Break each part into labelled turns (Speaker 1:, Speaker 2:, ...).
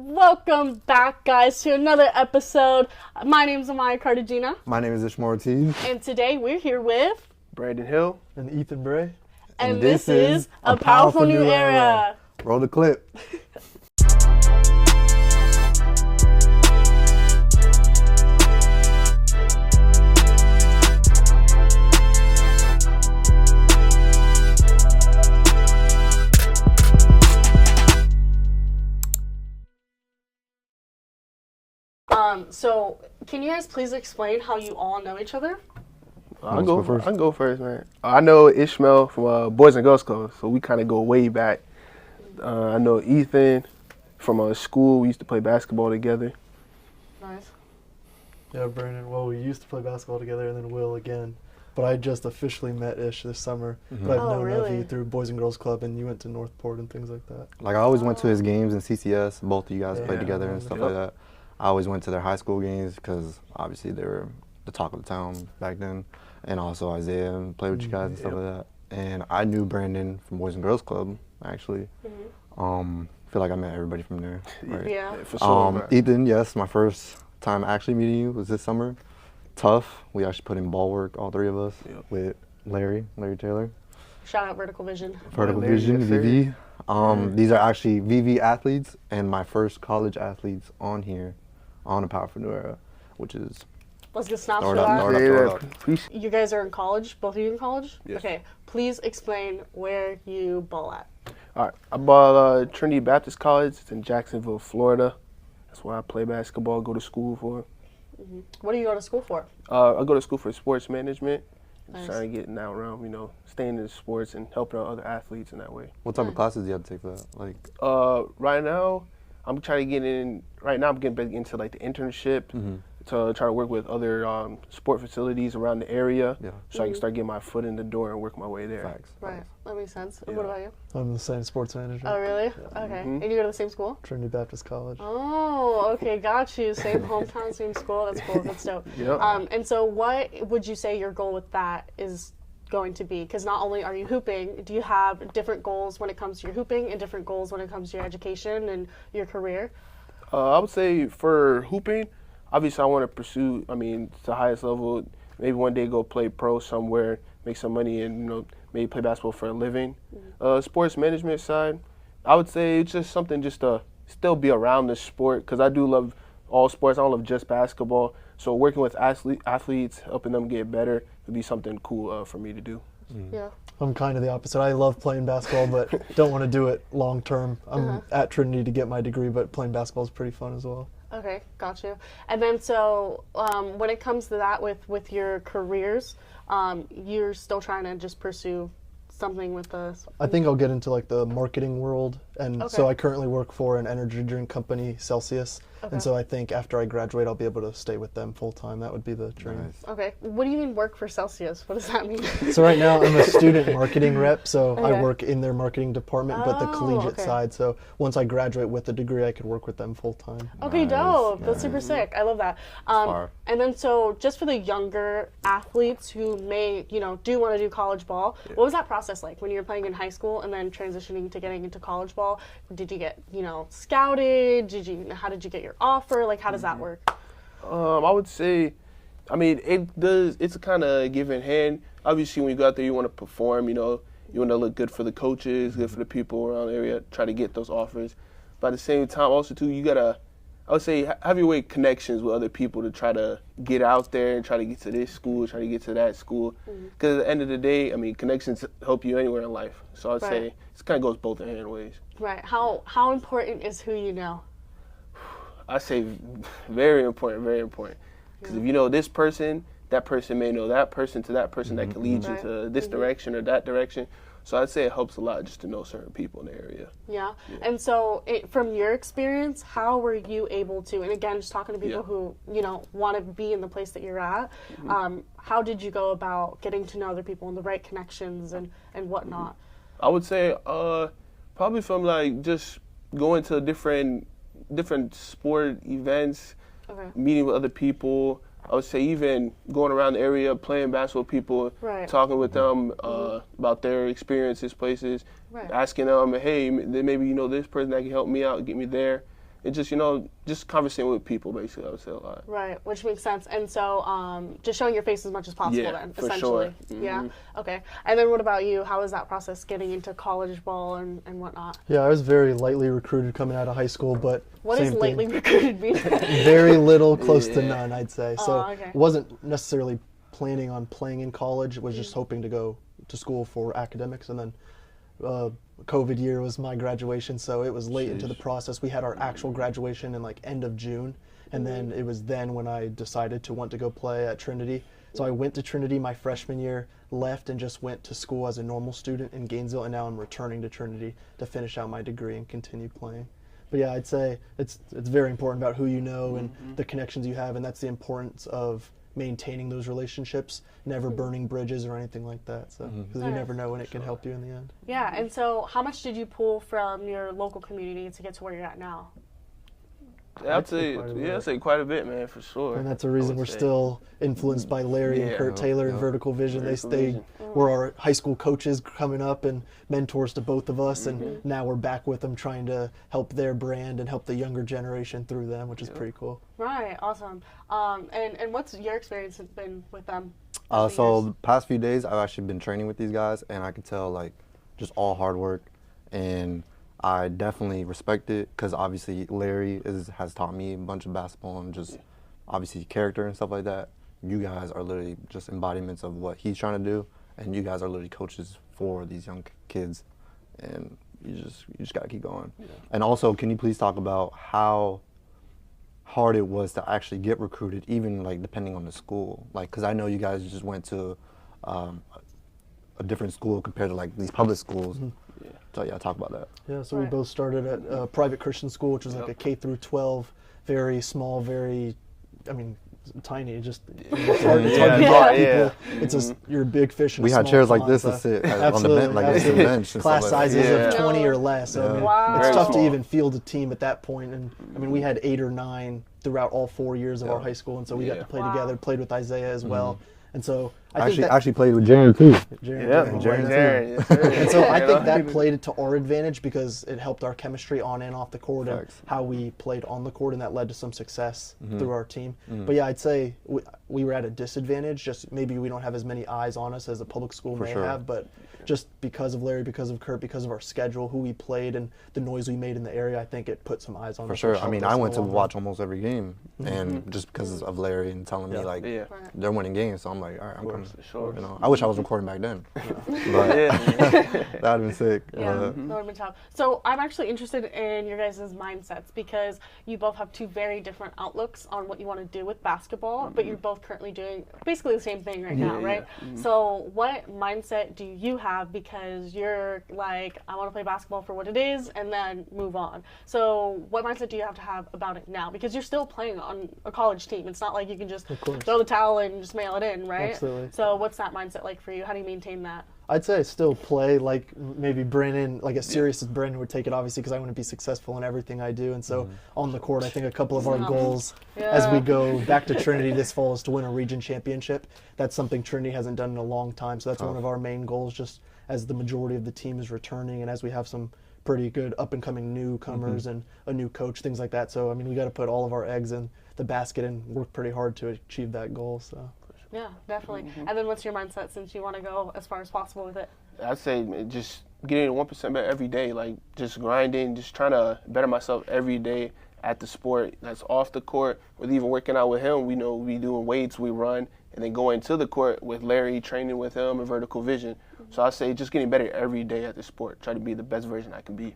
Speaker 1: Welcome back, guys, to another episode. My name is Amaya Cartagena.
Speaker 2: My name is Ishmael Ortiz.
Speaker 1: And today we're here with
Speaker 3: Brandon Hill.
Speaker 4: And Ethan Bray.
Speaker 1: And this is A Powerful New Era.
Speaker 2: Roll the clip.
Speaker 1: So can you guys please explain how you all know each other?
Speaker 3: I can go first, man. I know Ishmael from Boys and Girls Club, so we kind of go way back. I know Ethan from school. We used to play basketball together.
Speaker 1: Nice.
Speaker 4: Yeah, Brandon. Well, we used to play basketball together, and then Will again. But I just officially met Ish this summer.
Speaker 2: Mm-hmm.
Speaker 4: But I've
Speaker 1: Oh,
Speaker 4: known
Speaker 1: really?
Speaker 4: of you through Boys and Girls Club, and you went to Northport and things like that.
Speaker 2: Like, I always went to his games in CCS. Both of you guys played
Speaker 4: Yeah.
Speaker 2: together and stuff
Speaker 3: Yep.
Speaker 2: like that. I always went to their high school games because obviously they were the talk of the town back then. And also Isaiah and played with you guys and stuff like that. And I knew Brandon from Boys and Girls Club, actually. Feel like I met everybody from there. Right?
Speaker 1: Yeah.
Speaker 3: For sure. man.
Speaker 2: Ethan, yes, my first time actually meeting you was this summer. Tough. We actually put in ball work, all three of us,
Speaker 3: Yep.
Speaker 2: with Larry Taylor.
Speaker 1: Shout out Vertical Vision.
Speaker 2: Vertical
Speaker 3: Larry,
Speaker 2: Vision,
Speaker 3: yes, sir.
Speaker 2: VV. These are actually VV athletes and my first college athletes on here, on a Powerful New Era, which is
Speaker 1: Let's get snaps
Speaker 2: Throw
Speaker 1: for
Speaker 2: it up,
Speaker 1: that.
Speaker 2: throw it up.
Speaker 3: Yeah,
Speaker 2: up.
Speaker 3: appreciate-
Speaker 1: You guys are in college? Both of you in college?
Speaker 3: Yes.
Speaker 1: Okay. Please explain where you ball at.
Speaker 3: All right, I bought Trinity Baptist College. It's in Jacksonville, Florida. That's where I play basketball, go to school for.
Speaker 1: What do you go to school for?
Speaker 3: I go to school for sports management.
Speaker 1: Nice.
Speaker 3: Just trying to get in that realm, staying in sports and helping out other athletes in that way.
Speaker 2: what type of classes do you have to take for that? Like,
Speaker 3: Right now, I'm trying to get in. Right now, I'm getting back into like the internship to try to work with other sport facilities around the area,
Speaker 2: Yeah.
Speaker 3: so I can start getting my foot in the door and work my way there.
Speaker 2: facts.
Speaker 1: Right. That makes sense. And
Speaker 3: Yeah.
Speaker 1: what about you?
Speaker 4: I'm the same sports manager.
Speaker 1: Oh, really? Okay. And you go to the same school?
Speaker 4: Trinity Baptist College.
Speaker 1: Oh, okay, got you. Same hometown, same school. That's cool. That's dope.
Speaker 3: Yep.
Speaker 1: And so, what would you say your goal with that is going to be? Because not only are you hooping, do you have different goals when it comes to your hooping and different goals when it comes to your education and your career?
Speaker 3: I would say for hooping, obviously I want to pursue, to the highest level, maybe one day go play pro somewhere, make some money and, maybe play basketball for a living. Sports management side, I would say it's just something just to still be around the sport because I do love all sports. I don't love just basketball. So working with athletes, helping them get better would be something cool for me to do.
Speaker 1: Yeah.
Speaker 4: I'm kind of the opposite. I love playing basketball, but don't want to do it long term. I'm at Trinity to get my degree, but playing basketball is pretty fun as well.
Speaker 1: Okay, got you. And then so when it comes to that with your careers, you're still trying to just pursue something with the...
Speaker 4: I think I'll get into like the marketing world, and so
Speaker 1: Okay.
Speaker 4: I currently work for an energy drink company, Celsius,
Speaker 1: Okay.
Speaker 4: and so I think after I graduate, I'll be able to stay with them full time. That would be the dream.
Speaker 2: Nice.
Speaker 1: Okay, what do you mean work for Celsius? What does that mean?
Speaker 4: So right now I'm a student marketing rep, so
Speaker 1: Okay.
Speaker 4: I work in their marketing department, but the
Speaker 1: Oh,
Speaker 4: collegiate
Speaker 1: okay.
Speaker 4: side. So once I graduate with a degree, I could work with them full time.
Speaker 1: Okay,
Speaker 2: Nice,
Speaker 1: dope. That's
Speaker 2: nice.
Speaker 1: super sick. I love that.
Speaker 2: fire.
Speaker 1: And then so just for the younger athletes who may, do want to do college ball, what was that process like when you were playing in high school and then transitioning to getting into college ball? Did you get, scouted? How did you get your offer? Like, how does that work?
Speaker 3: I would say, it's a kind of give and hand. Obviously, when you go out there, you want to perform, you want to look good for the coaches, good for the people around the area, try to get those offers. But at the same time, also, too, you got to, I would say, have your way connections with other people to try to get out there and try to get to this school, try to get to that school. Because at the end of the day, connections help you anywhere in life. So I'd say it kind of goes both hand ways.
Speaker 1: Right. How important is who you know?
Speaker 3: I say very important, very important. Because if you know this person, that person may know that person to that person that can lead you
Speaker 1: Right.
Speaker 3: to this direction or that direction. So I'd say it helps a lot just to know certain people in the area.
Speaker 1: Yeah. And so from your experience, how were you able to, and again, just talking to people who, want to be in the place that you're at, how did you go about getting to know other people and the right connections and whatnot?
Speaker 3: I would say probably from like just going to different sport events, meeting with other people. I would say even going around the area, playing basketball with people,
Speaker 1: Right.
Speaker 3: talking with them about their experiences, places,
Speaker 1: Right.
Speaker 3: asking them, hey, maybe you know this person that can help me out, get me there. and just just conversing with people. Basically, I would say a lot.
Speaker 1: Right, which makes sense. And so, just showing your face as much as possible,
Speaker 3: Yeah,
Speaker 1: then,
Speaker 3: for
Speaker 1: essentially.
Speaker 3: sure.
Speaker 1: Yeah. Okay. And then, what about you? How was that process getting into college ball and whatnot?
Speaker 4: Yeah, I was very lightly recruited coming out of high school, but
Speaker 1: What
Speaker 4: same
Speaker 1: does
Speaker 4: thing.
Speaker 1: lightly recruited mean?
Speaker 4: Very little, close to none, I'd say. So
Speaker 1: okay.
Speaker 4: wasn't necessarily planning on playing in college. Was just hoping to go to school for academics, and then COVID year was my graduation, so it was late into the process. We had our actual graduation in like end of June, and then it was then when I decided to want to go play at Trinity. So I went to Trinity my freshman year, left, and just went to school as a normal student in Gainesville, and now I'm returning to Trinity to finish out my degree and continue playing. But yeah, I'd say it's very important about who you know and the connections you have, and that's the importance of maintaining those relationships, never burning bridges or anything like that. So because you never know when it can help you in the end.
Speaker 1: Yeah. And so, how much did you pull from your local community to get to where you're at now?
Speaker 3: I'd say quite a bit, man, for sure.
Speaker 4: And that's a reason we're still influenced by Larry and Kurt Taylor and Vertical Vision.
Speaker 3: Vertical
Speaker 4: They
Speaker 3: Vision.
Speaker 4: were our high school coaches coming up and mentors to both of us, and now we're back with them trying to help their brand and help the younger generation through them, which is pretty cool.
Speaker 1: Right. Awesome. And what's your experience been with them?
Speaker 2: So the past few days, I've actually been training with these guys, and I can tell like just all hard work, and I definitely respect it because obviously Larry has taught me a bunch of basketball and just obviously character and stuff like that. You guys are literally just embodiments of what he's trying to do, and you guys are literally coaches for these young kids, and you just gotta keep going. Yeah. And also, can you please talk about how hard it was to actually get recruited, even like depending on the school? Like, because I know you guys just went to a different school compared to like these public schools. So yeah, talk about that.
Speaker 4: Yeah, so we both started at a private Christian school, which was like a K through 12, very small, very, I mean, tiny. Just it's hard to get people. It's just you're a big fish in
Speaker 2: we
Speaker 4: a
Speaker 2: had
Speaker 4: small
Speaker 2: chairs
Speaker 4: pond,
Speaker 2: like this
Speaker 4: so
Speaker 2: to sit on the
Speaker 4: absolutely,
Speaker 2: bench, like the bench. And
Speaker 4: class
Speaker 2: stuff like
Speaker 4: sizes
Speaker 2: that.
Speaker 4: of 20 or less. So I mean,
Speaker 1: Wow.
Speaker 4: it's
Speaker 3: Very
Speaker 4: tough
Speaker 3: small.
Speaker 4: to even field a team at that point. And I mean, we had 8 or 9 throughout all 4 years of our high school, and so we got to play together. Played with Isaiah as well, and so I think that
Speaker 2: actually played with Jaron too.
Speaker 3: Jaron.
Speaker 4: And so I think that played to our advantage because it helped our chemistry on and off the court and how we played on the court, and that led to some success through our team. But yeah, I'd say we were at a disadvantage. Just maybe we don't have as many eyes on us as a public school may have, but just because of Larry, because of Kurt, because of our schedule, who we played, and the noise we made in the area, I think it put some eyes on us.
Speaker 2: For sure. I mean, I went to watch almost every game, and just because of Larry and telling me like they're winning games, so I'm like, all right, I'm coming.
Speaker 3: Sure.
Speaker 2: You know, I wish I was recording back then, but that'd have been sick.
Speaker 1: Yeah, that would have been tough. So I'm actually interested in your guys' mindsets because you both have two very different outlooks on what you want to do with basketball, but you're both currently doing basically the same thing right now, right? So what mindset do you have? Because you're like, I want to play basketball for what it is and then move on. So what mindset do you have about it now? Because you're still playing on a college team. It's not like you can just throw the towel and just mail it in, right?
Speaker 4: Absolutely.
Speaker 1: So what's that mindset like for you? How do you maintain that?
Speaker 4: I'd say I still play like maybe Brandon, like as serious as Brandon would take it, obviously, because I want to be successful in everything I do. And so on the court, I think a couple of our goals as we go back to Trinity this fall is to win a region championship. That's something Trinity hasn't done in a long time. So that's one of our main goals, just as the majority of the team is returning and as we have some pretty good up-and-coming newcomers and a new coach, things like that. So, I mean, we got to put all of our eggs in the basket and work pretty hard to achieve that goal. So.
Speaker 1: Yeah, definitely. And then what's your mindset since you want to go as far as possible with it?
Speaker 3: I'd say just getting 1% better every day, like just grinding, just trying to better myself every day at the sport. That's off the court, with even working out with him. We know we doing weights, we run, and then going to the court with Larry, training with him and Vertical Vision. So I say just getting better every day at the sport, try to be the best version I can be.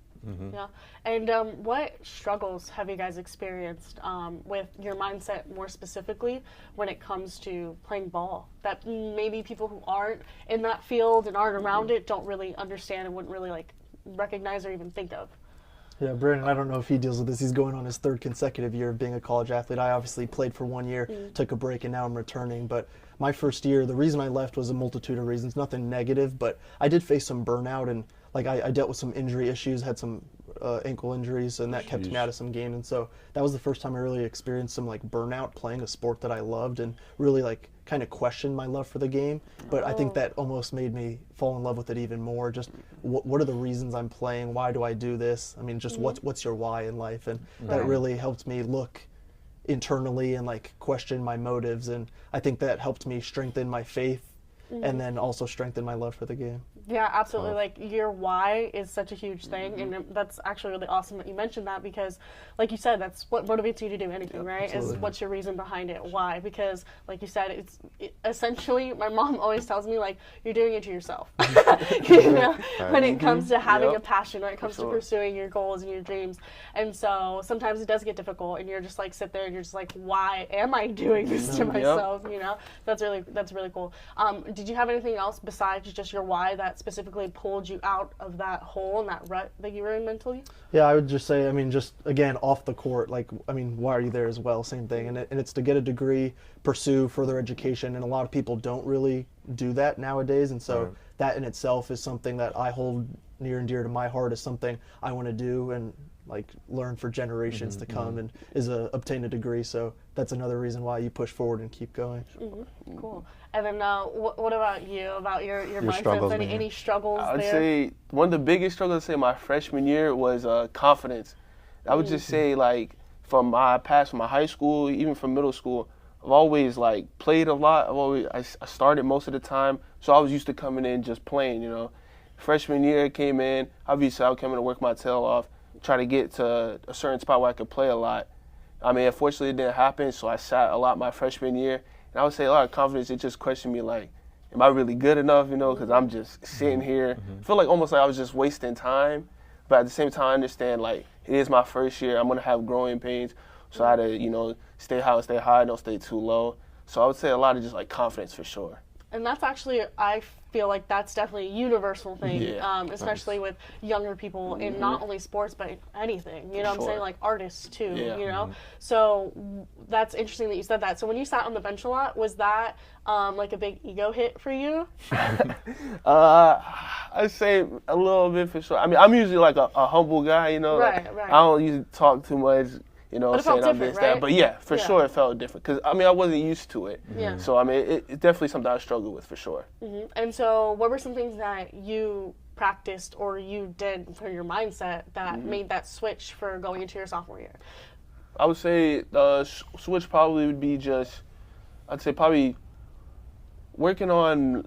Speaker 1: Yeah. And what struggles have you guys experienced with your mindset more specifically when it comes to playing ball that maybe people who aren't in that field and aren't around it don't really understand and wouldn't really like recognize or even think of?
Speaker 4: Yeah, Brandon, I don't know if he deals with this. He's going on his 3rd consecutive year of being a college athlete. I obviously played for 1 year, took a break, and now I'm returning. But my first year, the reason I left was a multitude of reasons, nothing negative, but I did face some burnout, and like I dealt with some injury issues, had some ankle injuries, and that kept me out of some games. And so that was the first time I really experienced some like burnout playing a sport that I loved, and really like kind of questioned my love for the game. But I think that almost made me fall in love with it even more. Just what are the reasons I'm playing? Why do I do this? I mean, just what's your why in life? And that really helped me look internally and like question my motives. And I think that helped me strengthen my faith and then also strengthen my love for the game.
Speaker 1: Yeah, absolutely. Like, your why is such a huge thing, and that's actually really awesome that you mentioned that, because, like you said, that's what motivates you to do anything, right? Absolutely. Is what's your reason behind it? Why? Because, like you said, essentially, my mom always tells me, like, you're doing it to yourself. You know, when it comes to having a passion, when it comes to pursuing your goals and your dreams. And so sometimes it does get difficult, and you're just like, sit there and you're just like, why am I doing this to myself? You know, that's really cool. Did you have anything else besides just your why that specifically pulled you out of that hole and that rut that you were in mentally?
Speaker 4: Yeah, I would just say, I mean, just again, off the court, like, I mean, why are you there as well? Same thing. And it's to get a degree, pursue further education, and a lot of people don't really do that nowadays. And so that in itself is something that I hold near and dear to my heart, is something I want to do and like learn for generations to come, and obtain a degree. So that's another reason why you push forward and keep going.
Speaker 1: Cool. And then what about you, about your mindset?
Speaker 2: Struggles,
Speaker 1: Any struggles there?
Speaker 3: I would say one of the biggest struggles, my freshman year was confidence. I would just say, like, from my past, from my high school, even from middle school, I've always like played a lot. I started most of the time, so I was used to coming in just playing, you know. Freshman year came in, obviously I would come in to work my tail off, try to get to a certain spot where I could play a lot. I mean, unfortunately it didn't happen, so I sat a lot my freshman year. And I would say a lot of confidence, it just questioned me, like, am I really good enough, you know, because I'm just sitting here. I feel like almost like I was just wasting time. But at the same time, I understand, like, it is my first year. I'm going to have growing pains. So I had to, you know, stay high, don't stay too low. So I would say a lot of just, like, confidence for sure.
Speaker 1: And that's actually, I feel like that's definitely a universal thing, especially with younger people in not only sports, but anything, you know what I'm saying? Like artists too, you know? So that's interesting that you said that. So when you sat on the bench a lot, was that like a big ego hit for you?
Speaker 3: I'd say a little bit for sure. I mean, I'm usually like a humble guy, you know?
Speaker 1: Right.
Speaker 3: I don't usually talk too much. You know, saying I'm this, that. But yeah, for sure it felt different. Because, I mean, I wasn't used to it. So, I mean, it's definitely something I struggled with for sure.
Speaker 1: And so what were some things that you practiced or you did for your mindset that made that switch for going into your sophomore year?
Speaker 3: I would say the switch probably would be just, I'd say probably working on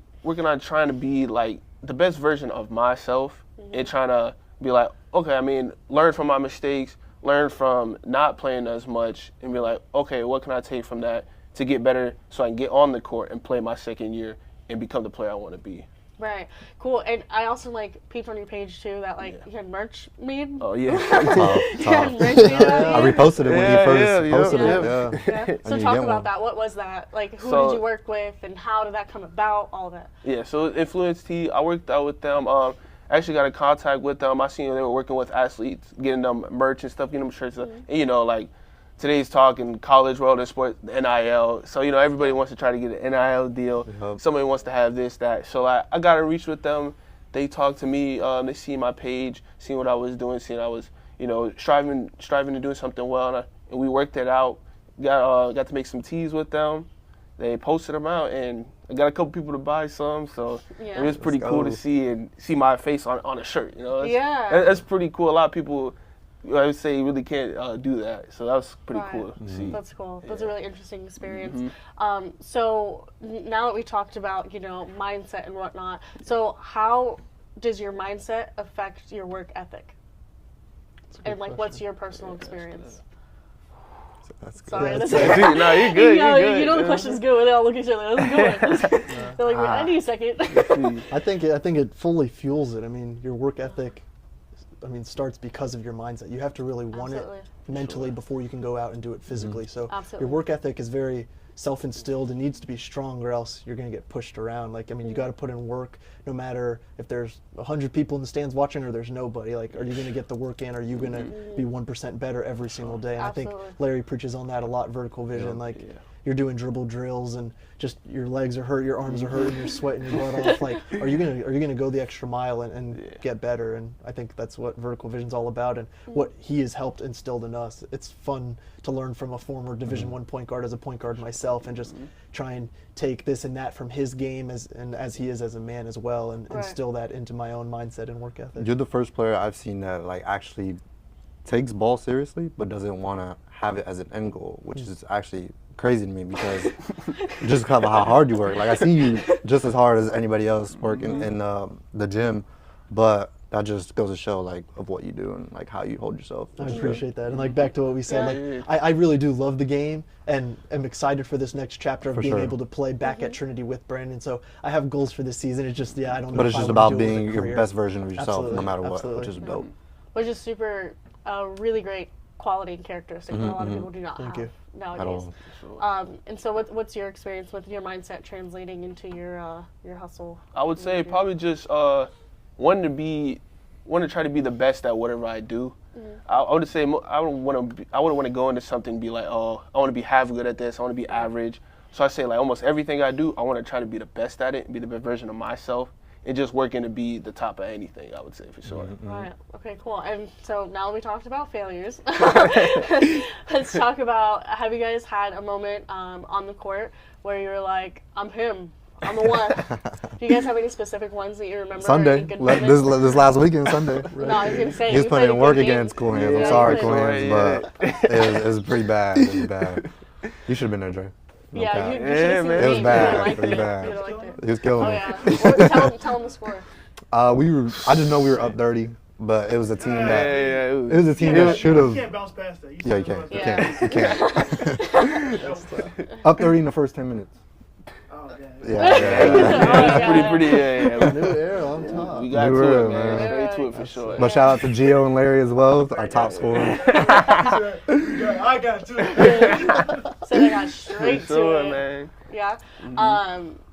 Speaker 3: trying to be, like, the best version of myself and trying to be like, okay, I mean, learn from my mistakes, learn from not playing as much, and be like, okay, what can I take from that to get better so I can get on the court and play my second year and become the player I want to be.
Speaker 1: Right. Cool. And I also like peeped on your page too that like you had merch made.
Speaker 3: Oh yeah.
Speaker 2: I reposted it when you first posted it.
Speaker 1: So talk about that. What was that? Like who did you work with and how did that come about? All that.
Speaker 3: Yeah. So Influence T, I worked out with them. I actually got in contact with them. I seen they were working with athletes, getting them merch and stuff, getting them shirts. And, you know, like today's talk in college world and sport, NIL. So, you know, everybody wants to try to get an NIL deal. Somebody wants to have this, that. So I got in reach with them. They talked to me. They see my page, seeing what I was doing, seeing I was, you know, striving to do something well. And we worked it out. Got to make some tees with them. They posted them out, and I got a couple people to buy some, so it was pretty cool to see my face on a shirt. You know, that's pretty cool. A lot of people, I would say, really can't do that, so that was pretty cool to see.
Speaker 1: That's cool. That's a really interesting experience. So now that we talked about, you know, mindset and whatnot, so how does your mindset affect your work ethic? And like, what's your personal experience?
Speaker 2: That's good.
Speaker 1: Sorry,
Speaker 3: no, you're good.
Speaker 1: You know the question's good when they all look at each other. That's a good one. They're like, I need a second.
Speaker 4: I think it fully fuels it. I mean, your work ethic, starts because of your mindset. You have to really want it mentally before you can go out and do it physically. So your work ethic is very self-instilled and needs to be strong, or else you're going to get pushed around. Like, you got to put in work, no matter if there's 100 people in the stands watching or there's nobody. Like, are you going to get the work in? Are you going to be 1% better every single day? And I think Larry preaches on that a lot, vertical vision. you're doing dribble drills and just your legs are hurt, your arms are hurt, and you're sweating your butt off. Like, are you gonna go the extra mile and get better? And I think that's what Vertical Vision's all about, and what he has helped instilled in us. It's fun to learn from a former Division I point guard as a point guard myself, and just try and take this and that from his game as he is as a man as well, and instill that into my own mindset and work ethic.
Speaker 2: You're the first player I've seen that like actually takes ball seriously, but doesn't want to have it as an end goal, which is actually crazy to me because just because of how hard you work. Like I see you just as hard as anybody else working in the gym, but that just goes to show like of what you do and like how you hold yourself.
Speaker 4: I appreciate that. And like back to what we said, like I really do love the game and am excited for this next chapter of being able to play back at Trinity with Brandon. So I have goals for this season. It's just I don't know.
Speaker 2: But
Speaker 4: if
Speaker 2: it's
Speaker 4: I
Speaker 2: just
Speaker 4: wanna
Speaker 2: about
Speaker 4: do it with
Speaker 2: being
Speaker 4: a
Speaker 2: your
Speaker 4: career.
Speaker 2: best version of yourself,
Speaker 4: Absolutely.
Speaker 2: no matter what,
Speaker 4: Absolutely.
Speaker 2: which is dope.
Speaker 1: Which is super, really great quality and characteristic that a lot of people do not have
Speaker 4: you.
Speaker 1: nowadays.
Speaker 2: At all.
Speaker 1: And so, what's your experience with your mindset translating into your hustle?
Speaker 3: I would say probably just wanting to try to be the best at whatever I do. I would say I wouldn't want to go into something and be like, oh, I want to be half good at this. I want to be average. So I say like almost everything I do, I want to try to be the best at it, be the best version of myself, and just working to be the top at anything. I would say for sure.
Speaker 1: Right. Okay. Cool. And so now we talked about failures. Let's talk about. Have you guys had a moment on the court where you were like, "I'm him. I'm the one." Do you guys have any specific ones that you remember?
Speaker 2: Sunday,
Speaker 1: Any good
Speaker 2: this
Speaker 1: moments?
Speaker 2: last weekend, Sunday.
Speaker 1: No, I was gonna say
Speaker 2: He was
Speaker 1: you
Speaker 2: putting
Speaker 1: played
Speaker 2: in
Speaker 1: a
Speaker 2: work
Speaker 1: good game.
Speaker 2: against Cool Hands.
Speaker 1: Yeah,
Speaker 2: I'm sorry,
Speaker 1: you
Speaker 2: Cool
Speaker 1: played-
Speaker 2: Hands, but it was pretty bad. It was bad. You should have been there, Dre. No
Speaker 1: Yeah,
Speaker 2: cap.
Speaker 1: you should
Speaker 3: Yeah,
Speaker 1: have seen
Speaker 3: man.
Speaker 1: the
Speaker 2: It was
Speaker 1: game.
Speaker 2: bad.
Speaker 1: You liked
Speaker 2: It was
Speaker 1: it.
Speaker 2: bad.
Speaker 1: You liked it.
Speaker 2: He was killing
Speaker 1: Oh
Speaker 2: me.
Speaker 1: yeah. Tell him the score.
Speaker 2: I just know we were up 30, but it was a team that
Speaker 3: It
Speaker 2: it was a team that should
Speaker 5: You
Speaker 2: have.
Speaker 5: can't bounce past that.
Speaker 2: Yeah, you can. You
Speaker 1: Yeah.
Speaker 2: can. You can. Up 30 in the first 10 minutes.
Speaker 5: Oh, yeah.
Speaker 2: Yeah.
Speaker 3: pretty. Yeah.
Speaker 4: New era on top.
Speaker 3: We got
Speaker 2: New
Speaker 3: to
Speaker 2: era,
Speaker 3: it, man.
Speaker 2: man.
Speaker 3: Straight to it for sure.
Speaker 2: But shout out to Gio and Larry as well, our top scorers.
Speaker 5: I got it too.
Speaker 1: So they got straight
Speaker 3: For sure,
Speaker 1: to it.
Speaker 3: man.
Speaker 1: Yeah.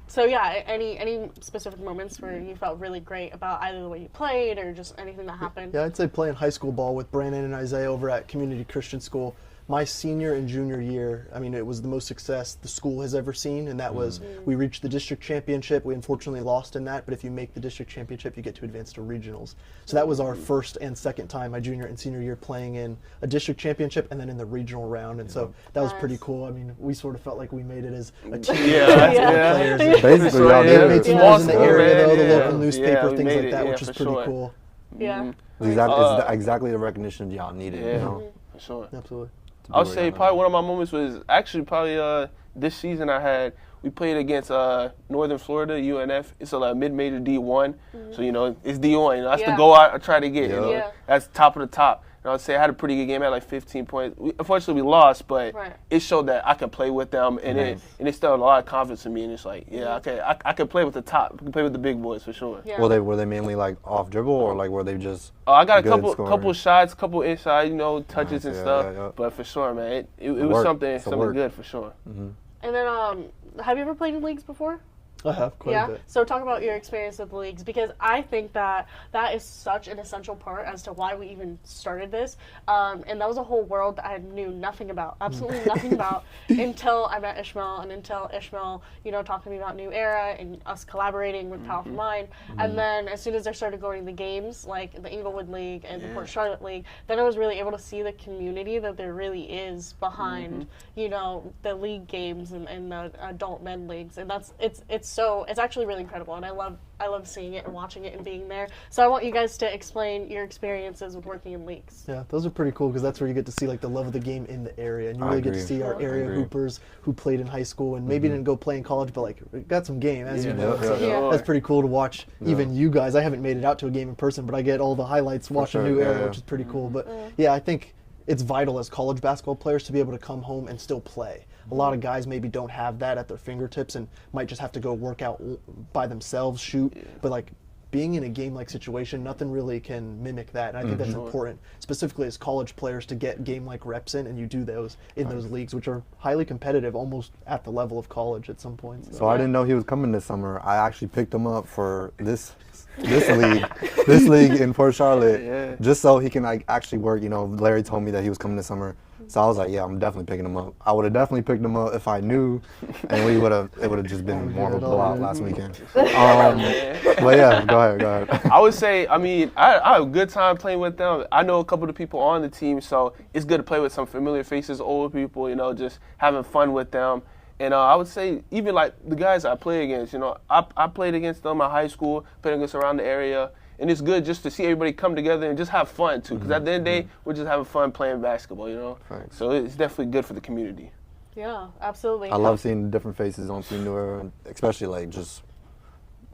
Speaker 1: So yeah, any specific moments where you felt really great about either the way you played or just anything that happened?
Speaker 4: Yeah, I'd say playing high school ball with Brandon and Isaiah over at Community Christian School. My senior and junior year, I mean, it was the most success the school has ever seen, and that was we reached the district championship. We unfortunately lost in that, but if you make the district championship, you get to advance to regionals. So that was our first and second time, my junior and senior year, playing in a district championship and then in the regional round, and so that was pretty
Speaker 1: Nice.
Speaker 4: cool. I mean, we sort of felt like we made it as a team.
Speaker 3: Yeah.
Speaker 4: Players and
Speaker 2: Basically, y'all
Speaker 4: we
Speaker 2: did.
Speaker 4: made some
Speaker 3: Small
Speaker 4: noise in the
Speaker 3: school,
Speaker 4: area,
Speaker 3: man,
Speaker 4: though, the
Speaker 3: yeah.
Speaker 4: local newspaper,
Speaker 3: Yeah, we
Speaker 4: things
Speaker 3: made
Speaker 4: like
Speaker 3: it,
Speaker 4: that,
Speaker 3: yeah,
Speaker 4: which is
Speaker 3: for
Speaker 4: pretty
Speaker 3: sure.
Speaker 4: cool.
Speaker 1: Yeah.
Speaker 2: It's exactly the recognition y'all needed.
Speaker 3: Yeah.
Speaker 2: You know?
Speaker 3: For sure.
Speaker 4: Absolutely.
Speaker 3: I would say probably one of my moments was actually probably this season we played against Northern Florida, UNF. It's a mid-major D1, so it's D1. That's the
Speaker 1: Yeah.
Speaker 3: goal I try to get.
Speaker 1: Yeah.
Speaker 3: That's top of the top. And I would say I had a pretty good game. I had like 15 points. Unfortunately, we lost, but
Speaker 1: Right.
Speaker 3: it showed that I can play with them, and it instilled a lot of confidence in me. And it's like, I can play with the top. I can play with the big boys for sure.
Speaker 1: Yeah.
Speaker 2: Were they mainly like off dribble or like were they just?
Speaker 3: I got a
Speaker 2: good
Speaker 3: couple
Speaker 2: scoring?
Speaker 3: shots, couple inside, touches
Speaker 2: Nice,
Speaker 3: and
Speaker 2: yeah,
Speaker 3: stuff.
Speaker 2: yeah.
Speaker 3: But for sure, man, it was
Speaker 2: work.
Speaker 3: something
Speaker 2: It's a work.
Speaker 3: good for sure.
Speaker 1: And then, have you ever played in leagues before?
Speaker 4: I have quite a bit.
Speaker 1: So talk about your experience with the leagues, because I think that is such an essential part as to why we even started this. And that was a whole world that I knew nothing about, absolutely nothing about, until I met Ishmael, and until Ishmael, talked to me about New Era and us collaborating with Powerful Mind. And then as soon as I started going to the games, like the Inglewood League and the Port Charlotte League, then I was really able to see the community that there really is behind, the league games and the adult men leagues. And it's actually really incredible, and I love seeing it and watching it and being there. So I want you guys to explain your experiences with working in leagues.
Speaker 4: Yeah, those are pretty cool because that's where you get to see like the love of the game in the area, and you
Speaker 2: I
Speaker 4: really get to
Speaker 2: agree.
Speaker 4: see our
Speaker 2: I
Speaker 4: area
Speaker 2: agree.
Speaker 4: hoopers who played in high school and maybe didn't go play in college, but like got some game, as you know.
Speaker 2: Yeah,
Speaker 4: So
Speaker 1: yeah.
Speaker 4: that's pretty cool to watch. Even you guys, I haven't made it out to a game in person, but I get all the highlights watching
Speaker 2: sure,
Speaker 4: New
Speaker 2: yeah,
Speaker 4: Era,
Speaker 2: yeah.
Speaker 4: which is pretty cool. But yeah, I think it's vital as college basketball players to be able to come home and still play. A lot of guys maybe don't have that at their fingertips and might just have to go work out by themselves, shoot. But like being in a game-like situation, nothing really can mimic that. And I think that's important, specifically as college players, to get game-like reps in, and you do those in those leagues, which are highly competitive, almost at the level of college at some points.
Speaker 2: So I didn't know he was coming this summer. I actually picked him up for this this league in Port Charlotte,
Speaker 3: Yeah.
Speaker 2: just so he can like actually work. You know, Larry told me that he was coming this summer, so I was like, yeah, I'm definitely picking him up. I would have definitely picked him up if I knew, and it would have just been more of a blowout last weekend. But yeah, go ahead.
Speaker 3: I would say, I mean, I have a good time playing with them. I know a couple of the people on the team, so it's good to play with some familiar faces, old people, you know, just having fun with them. And I would say even like the guys I play against, you know, I played against them in high school, played against around the area. And it's good just to see everybody come together and just have fun, too. Because at the end of the day, we're just having fun playing basketball, you know?
Speaker 2: Thanks.
Speaker 3: So it's definitely good for the community.
Speaker 1: Yeah, absolutely.
Speaker 2: I love seeing the different faces on Team New Era, especially like just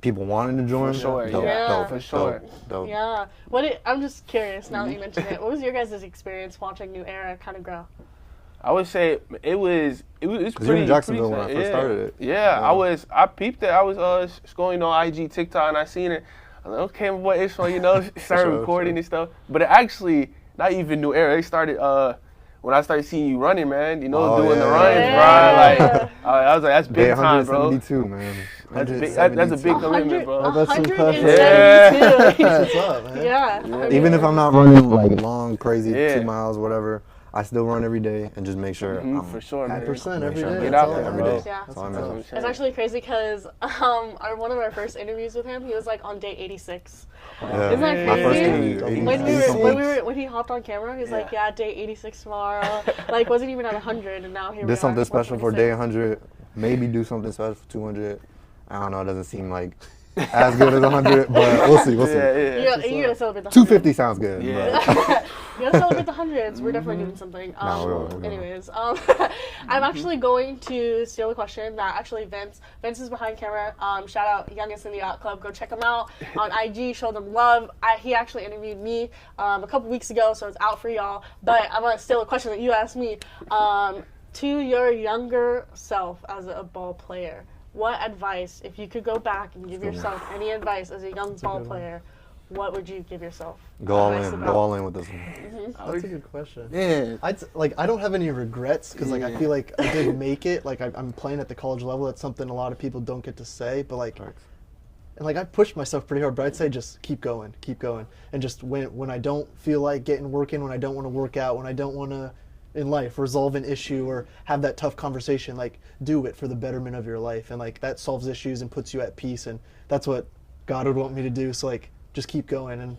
Speaker 2: people wanting to join.
Speaker 3: For sure,
Speaker 2: Dope,
Speaker 1: yeah.
Speaker 2: dope,
Speaker 3: For sure.
Speaker 2: Dope.
Speaker 1: Yeah. I'm just curious now that you mentioned it. What was your guys' experience watching New Era kind of grow?
Speaker 3: I would say it was pretty.
Speaker 2: Because you're in Jacksonville when I
Speaker 3: pretty
Speaker 2: first started it.
Speaker 3: Yeah, I peeped it. I was scrolling on IG, TikTok, and I seen it. I was like, okay, my boy Ishmael, you know, started recording and stuff. But it actually, not even New Era. It started when I started seeing you running, man. You know, doing the runs, bro. Like I was like, that's big time, bro.
Speaker 2: 172, man.
Speaker 3: That's a big commitment, bro.
Speaker 4: That's some pressure.
Speaker 1: 172.
Speaker 4: What's up, man?
Speaker 1: Yeah.
Speaker 2: Even if I'm not running like long, crazy
Speaker 3: Yeah.
Speaker 2: 2 miles, whatever, I still run every day and just make sure I'm
Speaker 3: For sure, man.
Speaker 4: 100% every
Speaker 2: sure
Speaker 4: day.
Speaker 2: I'm
Speaker 3: Get
Speaker 4: That's
Speaker 3: out
Speaker 4: all
Speaker 3: there,
Speaker 4: that
Speaker 2: every
Speaker 3: bro.
Speaker 2: day.
Speaker 1: Yeah.
Speaker 2: That's all I
Speaker 3: That's what
Speaker 2: know.
Speaker 3: I'm saying.
Speaker 1: It's actually crazy because one of our first interviews with him, he was like on day 86.
Speaker 2: Yeah.
Speaker 1: Isn't that
Speaker 2: My first
Speaker 1: crazy?
Speaker 2: interview,
Speaker 1: When he hopped on camera, he was like, yeah, day 86 tomorrow. Like, wasn't even at 100, and now here we are.
Speaker 2: Did something special for day
Speaker 1: 126.
Speaker 2: 100. Maybe do something special for 200. I don't know. It doesn't seem like as good as 100, but we'll see. We'll see.
Speaker 3: Yeah.
Speaker 1: You gotta celebrate the 100.
Speaker 2: 250 sounds good.
Speaker 3: Yeah.
Speaker 2: but-
Speaker 1: You gotta celebrate the hundreds. We're definitely doing something.
Speaker 2: we will.
Speaker 1: Anyways, I'm actually going to steal a question that actually Vince is behind camera. Shout out Youngest in the Yacht Club. Go check him out on IG. Show them love. He actually interviewed me a couple weeks ago, so it's out for y'all. But I'm gonna steal a question that you asked me. To your younger self as a ball player, what advice, if you could go back and give yourself any advice as a young ball player, what would you give yourself?
Speaker 2: Go all
Speaker 1: Advice
Speaker 2: in.
Speaker 1: about-
Speaker 2: Go all in with this one.
Speaker 4: That's a good question.
Speaker 3: Yeah.
Speaker 4: I don't have any regrets because I feel like I did make it. Like I'm playing at the college level. That's something a lot of people don't get to say. But and I pushed myself pretty hard. But I'd say just keep going, and just when I don't feel like getting work in, when I don't want to work out, when I don't want to in life resolve an issue or have that tough conversation, like do it for the betterment of your life, and like that solves issues and puts you at peace, and that's what God would want me to do. So like just keep going, and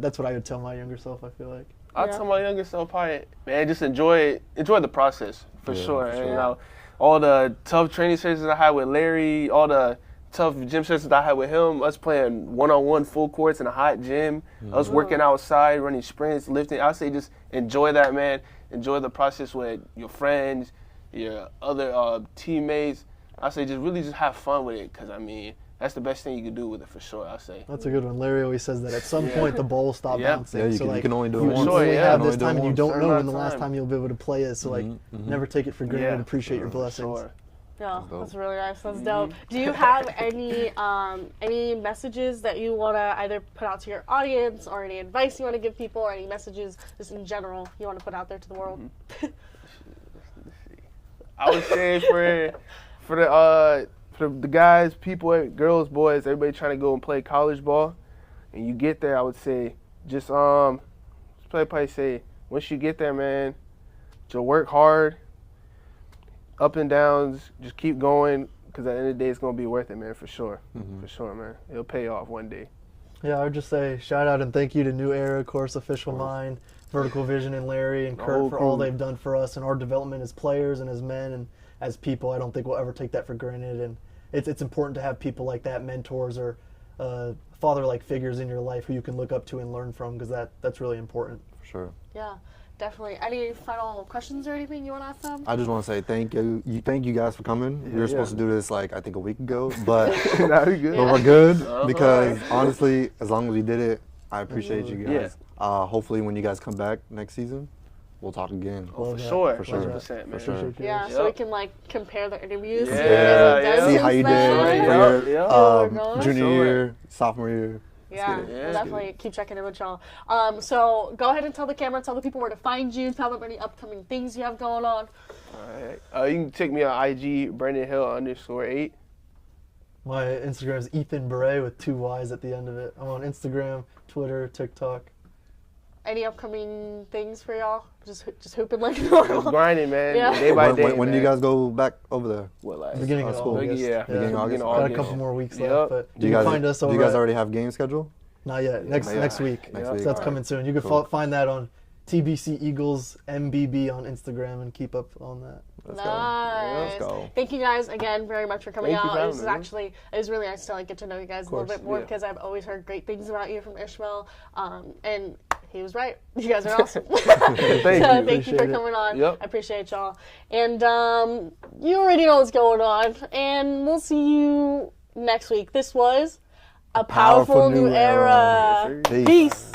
Speaker 4: that's what I would tell my younger self. I feel like.
Speaker 3: I'll tell my younger self, probably, man, just enjoy the process for sure. And, you
Speaker 1: sure.
Speaker 3: know, all the tough training sessions I had with Larry, all the tough gym sessions I had with him, us playing one-on-one full courts in a hot gym, us working outside, running sprints, lifting. I say just enjoy that, man. Enjoy the process with your friends, your other teammates. I say just have fun with it, because, I mean, that's the best thing you can do with it for sure, I say.
Speaker 4: That's a good one. Larry always says that at some point the ball will stop bouncing.
Speaker 2: Yeah, you
Speaker 4: so
Speaker 2: can,
Speaker 4: like,
Speaker 2: you can only do it
Speaker 4: you
Speaker 2: once.
Speaker 4: only have this
Speaker 2: only do it
Speaker 4: time, and you
Speaker 2: once.
Speaker 4: don't
Speaker 3: Certain
Speaker 4: know
Speaker 3: amount
Speaker 4: when the
Speaker 3: of
Speaker 4: last
Speaker 3: time.
Speaker 4: time you'll be able to play it. So like, never take it for granted and appreciate your blessings.
Speaker 3: Sure.
Speaker 1: Yeah,
Speaker 2: dope.
Speaker 1: that's really nice. That's dope. Do you have any messages that you want to either put out to your audience, or any advice you want to give people, or any messages just in general you want to put out there to the world?
Speaker 3: I would say for the guys, people, girls, boys, everybody trying to go and play college ball, and you get there, I would say just probably say once you get there, man, just work hard, up and downs, just keep going, because at the end of the day, it's gonna be worth it, man, for sure, for sure, man. It'll pay off one day.
Speaker 4: Yeah, I would just say shout out and thank you to New Era, Course Official Mind, Vertical Vision, and Larry and Kurt for all they've done for us and our development as players and as men and as people. I don't think we'll ever take that for granted, and it's important to have people like that, mentors or father-like figures in your life who you can look up to and learn from, because that's really important.
Speaker 2: For sure.
Speaker 1: Yeah, definitely. Any final questions or anything you want to ask them?
Speaker 2: I just want to say thank you guys for coming. We were supposed to do this like I think a week ago, but
Speaker 3: Nah, we good.
Speaker 2: but we're good because honestly, as long as we did it, I appreciate you guys. Hopefully, when you guys come back next season, we'll talk again.
Speaker 3: For
Speaker 4: that.
Speaker 3: sure,
Speaker 2: For sure.
Speaker 3: 100%, man.
Speaker 2: For sure.
Speaker 1: Yeah, so we can like compare the interviews.
Speaker 3: Yeah,
Speaker 2: See how you did for your
Speaker 1: Yeah.
Speaker 2: junior
Speaker 3: Sure.
Speaker 2: year, sophomore year.
Speaker 1: Yeah,
Speaker 2: get it.
Speaker 1: we'll definitely keep checking in with y'all. So go ahead and tell the camera, tell the people where to find you, tell them any upcoming things you have going on.
Speaker 3: All right. You can check me on IG, Brandon Hill _8.
Speaker 4: My Instagram is Ethan Bray with 2 Y's at the end of it. I'm on Instagram, Twitter, TikTok.
Speaker 1: Any upcoming things for y'all? Just hooping like normal.
Speaker 3: Just grinding, man.
Speaker 1: Yeah.
Speaker 3: Day by day.
Speaker 2: When do you
Speaker 3: man.
Speaker 2: guys go back over there?
Speaker 3: What, like,
Speaker 4: Beginning of
Speaker 2: school.
Speaker 4: August.
Speaker 3: Yeah.
Speaker 2: Beginning of August.
Speaker 4: Got a couple more weeks
Speaker 3: Yep.
Speaker 4: left, but
Speaker 2: Do
Speaker 4: you
Speaker 2: you
Speaker 4: can
Speaker 2: guys
Speaker 4: find us over
Speaker 2: do you guys
Speaker 4: at-
Speaker 2: already have game schedule?
Speaker 4: Not yet. Next
Speaker 2: Yeah.
Speaker 4: week.
Speaker 2: Next
Speaker 3: Yeah.
Speaker 2: week.
Speaker 4: So that's
Speaker 2: Alright.
Speaker 4: coming soon. You can
Speaker 2: Cool.
Speaker 4: find that on TBC Eagles MBB on Instagram and keep up on that.
Speaker 2: Let's go.
Speaker 1: Nice.
Speaker 2: Let's go.
Speaker 1: Thank you guys again very much for coming
Speaker 3: Thank you
Speaker 1: out.
Speaker 3: for
Speaker 1: It
Speaker 3: having
Speaker 1: was
Speaker 3: me.
Speaker 1: it was really nice to like get to know you guys a little
Speaker 4: course,
Speaker 1: bit more
Speaker 3: yeah.
Speaker 1: because I've always heard great things about you from Ishmael, and he was right. You guys are awesome.
Speaker 3: Thank
Speaker 1: So
Speaker 3: you.
Speaker 1: thank you for
Speaker 4: Appreciate it.
Speaker 1: coming on.
Speaker 3: Yep.
Speaker 1: I appreciate y'all. And you already know what's going on. And we'll see you next week. This was a powerful, new era.
Speaker 2: Peace.
Speaker 1: Peace.